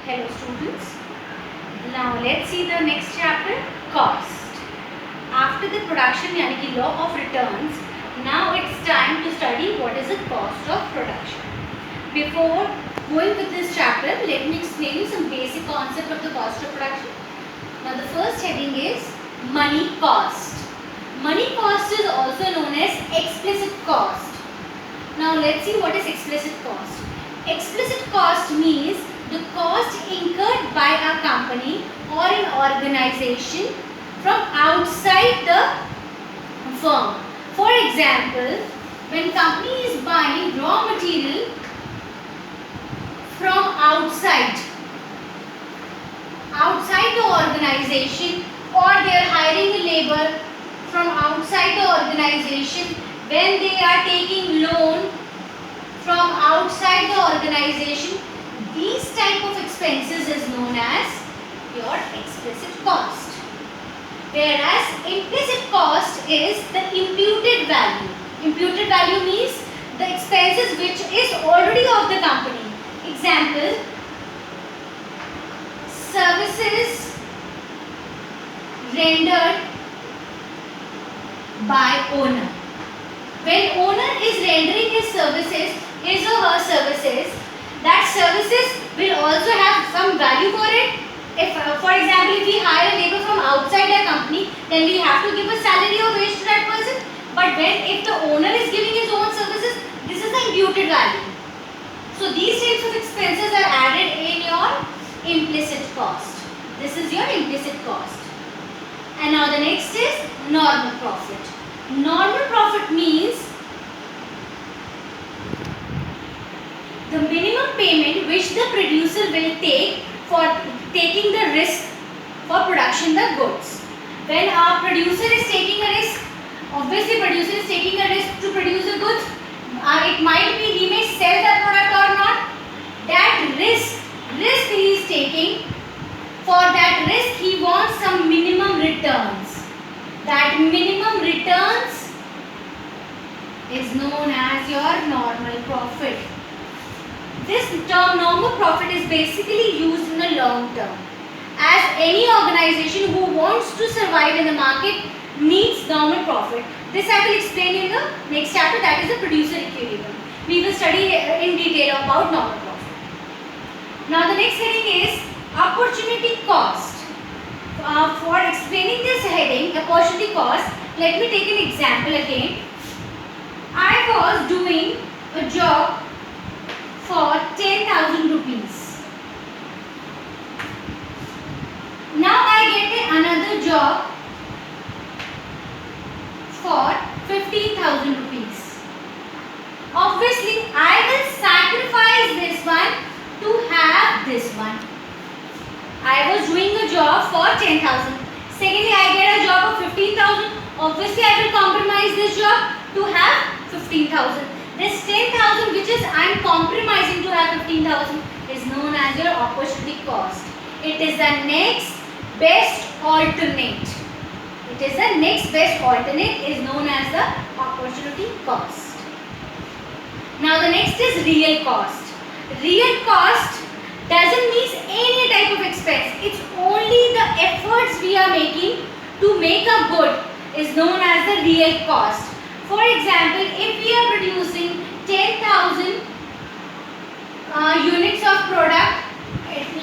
Hello students. Now let's see the next chapter, cost. After the production यानी कि law of returns, now it's time to study what is the cost of production. Before going to this chapter, let me explain you some basic concept of the cost of production. Now the first heading is money cost. Money cost is also known as explicit cost. Now let's see what is explicit cost. Explicit cost means the cost incurred by a company or an organization from outside the firm. For example, when company is buying raw material from outside the organization, or they are hiring a labor from outside the organization, when they are taking loan from outside the organization, these type of expenses is known as your explicit cost. Whereas implicit cost is the imputed value. Imputed value means the expenses which is already of the company. Example, services rendered by owner. When owner is rendering his services, his or her services, that services will also have some value for it. If, for example, if we hire a labor from outside our company, then we have to give a salary or wage to that person. But if the owner is giving his own services, this is the imputed value. So these types of expenses are added in your implicit cost. This is your implicit cost. And now the next is normal profit. Normal profit means the minimum payment which the producer will take for taking the risk for production the goods. When a producer is taking a risk, obviously producer is taking a risk to produce the goods. It might be he may sell the product or not. That risk he is taking, for that risk he wants some minimum returns. That minimum returns is known as your normal profit. This term normal profit is basically used in the long term, as any organization who wants to survive in the market needs normal profit. This I will explain in the next chapter, that is the producer equilibrium. We will study in detail about normal profit. Now the next heading is opportunity cost. For explaining this heading, opportunity cost, let me take an example again. I was doing a job for 10,000 rupees. Now I get another job for 15,000 rupees. Obviously, I will sacrifice this one to have this one. I was doing a job for 10,000. Secondly, I get a job of 15,000. Obviously, I will compromise this job to have 15,000. This 10,000 which is I am compromising to have 15,000 is known as your opportunity cost. It is the next best alternate. It is the next best alternate is known as the opportunity cost. Now the next is real cost. Real cost doesn't mean any type of expense. It's only the efforts we are making to make a good is known as the real cost. For example, if we are producing 10,000 units of product,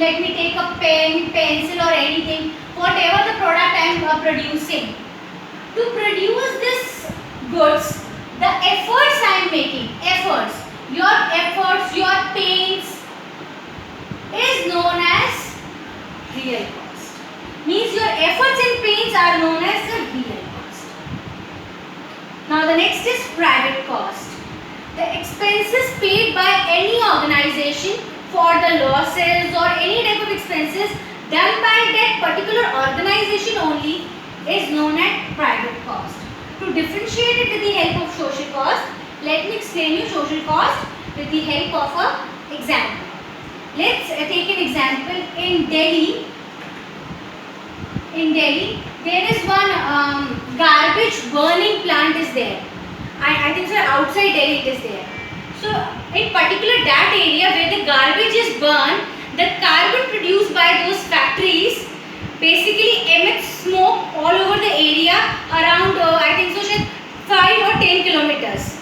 let me take a pen, pencil or anything, whatever the product I am producing. To produce this goods, the efforts I am making, your pains is known as real cost. Means your efforts and pains are known as the real cost. Now the next is private cost. The expenses paid by any organization for the losses or any type of expenses done by that particular organization only is known as private cost. To differentiate it with the help of social cost, let me explain you social cost with the help of an example. Let's take an example. In Delhi, there is one garbage burning plant is there. I think so outside Delhi it is there. So in particular that area where the garbage is burned, the carbon produced by those factories basically emits smoke all over the area around I think so 5 or 10 kilometers,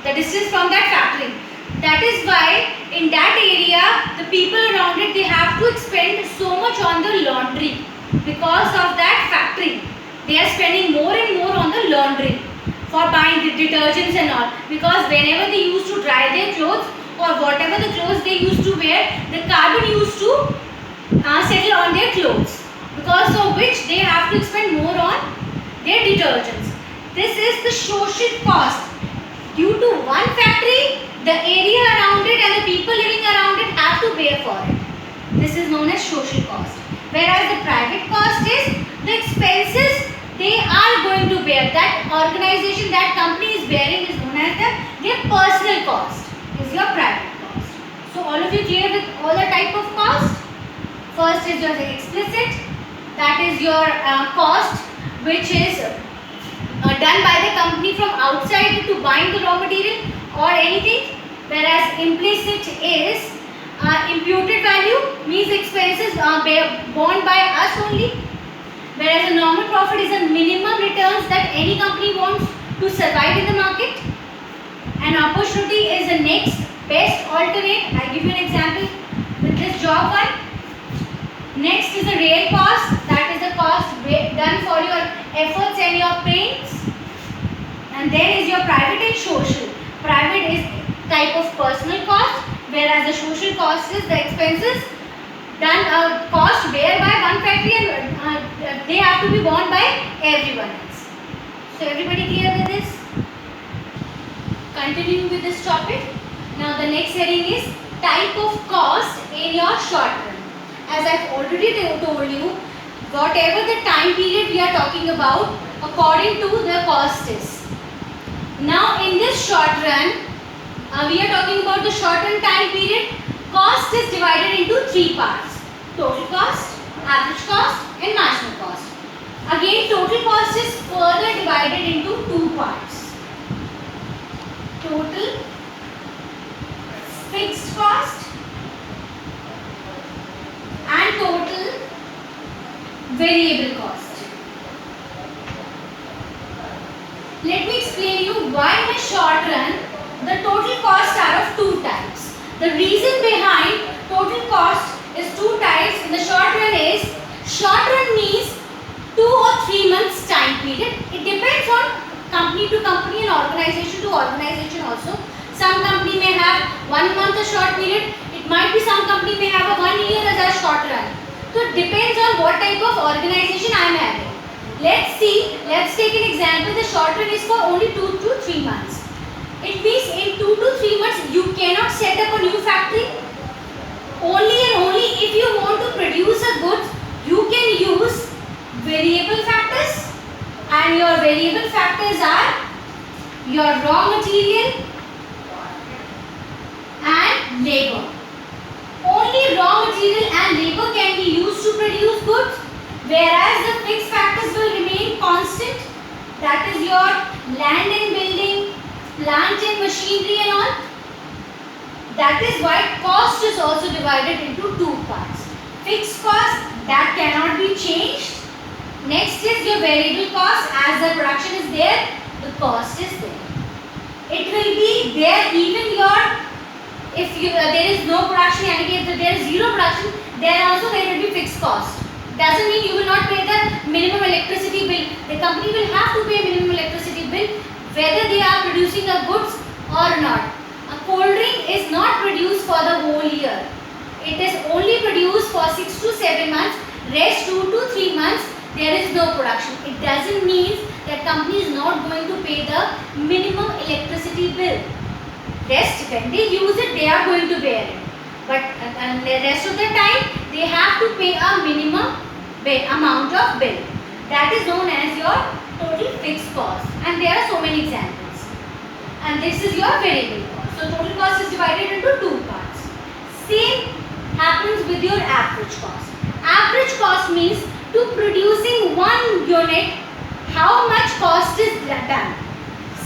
the distance from that factory. That is why in that area the people around it, they have to expend so much on the laundry. Because of that factory, they are spending more and more on the laundry for buying the detergents and all, because whenever they used to dry their clothes or whatever the clothes they used to wear, the carbon used to settle on their clothes, because of which they have to spend more on their detergents. This is the social cost. Due to one factory, the area around it and the people living around it have to bear for it. This is known as social cost. Whereas the private cost is the expenses they are going to bear. That organization, that company is bearing is known as their personal cost, is your private cost. So all of you clear with all the type of cost? First is your explicit, that is your cost which is done by the company from outside to buying the raw material or anything. Whereas implicit is imputed value, means expenses borne by us only. Whereas a normal profit is a minimum returns that any company wants to survive in the market. An opportunity is the next best alternate. I give you an example with this job one. Next is the real cost, that is the cost done for your efforts and your pains. And then is your private and social. Private is type of personal cost, whereas the social cost is the expenses done cost bear by one factory and they have to be borne by everyone else. So everybody clear with this? Continuing with this topic. Now the next heading is type of cost in your short run. As I've already told you, whatever the time period we are talking about, according to the cost is. Now in this short run, we are talking about the short run time period. Cost is divided into three parts: total cost, average cost and marginal cost. Again, total cost is further divided into two parts: total fixed cost and total variable cost. Let me explain you why in a short run the total costs are of two types. The reason behind total cost is two types in the short run is, short run means 2 or 3 months time period. It depends on company to company and organization to organization also. Some company may have 1 month a short period. It might be some company may have a 1 year as a short run. So it depends on what type of organization I am having. Let's see, let's take an example. The short run is for only 2 to 3 months. It means in 2 to 3 months you cannot set up a new factory. Only and only if you want to produce a goods, you can use variable factors, and your variable factors are your raw material and labor. Only raw material and labor can be used to produce goods, whereas the fixed factors will remain constant. That is your land and building, plant and machinery and all. That is why cost is also divided into two parts. Fixed cost, that cannot be changed. Next is your variable cost. As the production is there, the cost is there. It will be there even your, if there is no production, and if there is zero production, then also there will be fixed cost. Doesn't mean you will not pay the minimum electricity bill. The company will have to pay minimum electricity bill whether they are producing a goods or not. A cold drink is not produced for the whole year. It is only produced for 6 to 7 months. Rest 2 to 3 months there is no production. It doesn't mean that company is not going to pay the minimum electricity bill. Rest, when they use it, they are going to bear it. But the rest of the time, they have to pay a minimum amount of bill. That is known as your total fixed cost. And there are so many examples. And this is your variable cost. So total cost is divided into two parts. Same happens with your average cost. Average cost means to producing one unit, how much cost is done.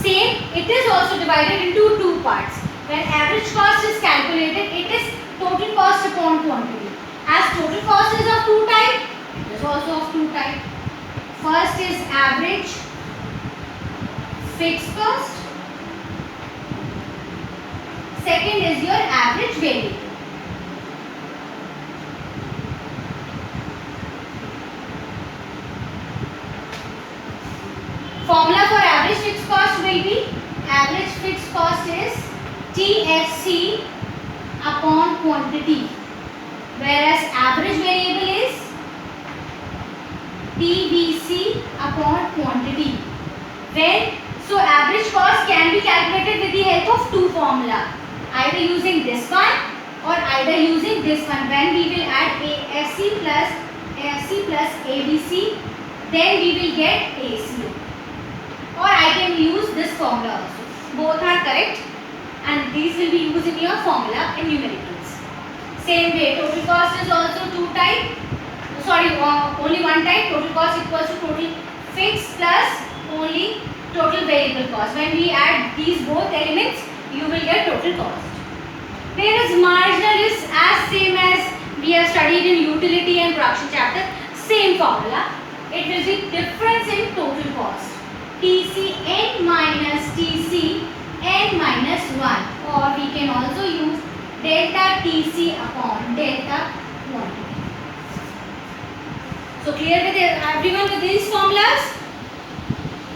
Same, it is also divided into two parts. When average cost is calculated, it is total cost upon quantity. As total cost is of two type, it is also of two type. First is average fixed cost. Second is your average variable. Formula for average fixed cost will be, average fixed cost is TFC upon quantity, whereas average variable is TVC upon quantity. So average cost can be calculated with the help of two formula, either using this one or either using this one. When we will add AFC plus ABC, then we will get ACO. Or I can use this formula also. Both are correct, and these will be used in your formula in numericals. Same way, total cost is also two type. Only one type. Total cost equals to total fixed plus only total variable cost. When we add these both elements, you will get total cost. Whereas marginal is as same as we have studied in utility and production chapter. Same formula. It will be difference in total cost. TCN minus TCN minus 1, or we can also use delta TC upon delta quantity. So clear with everyone with these formulas?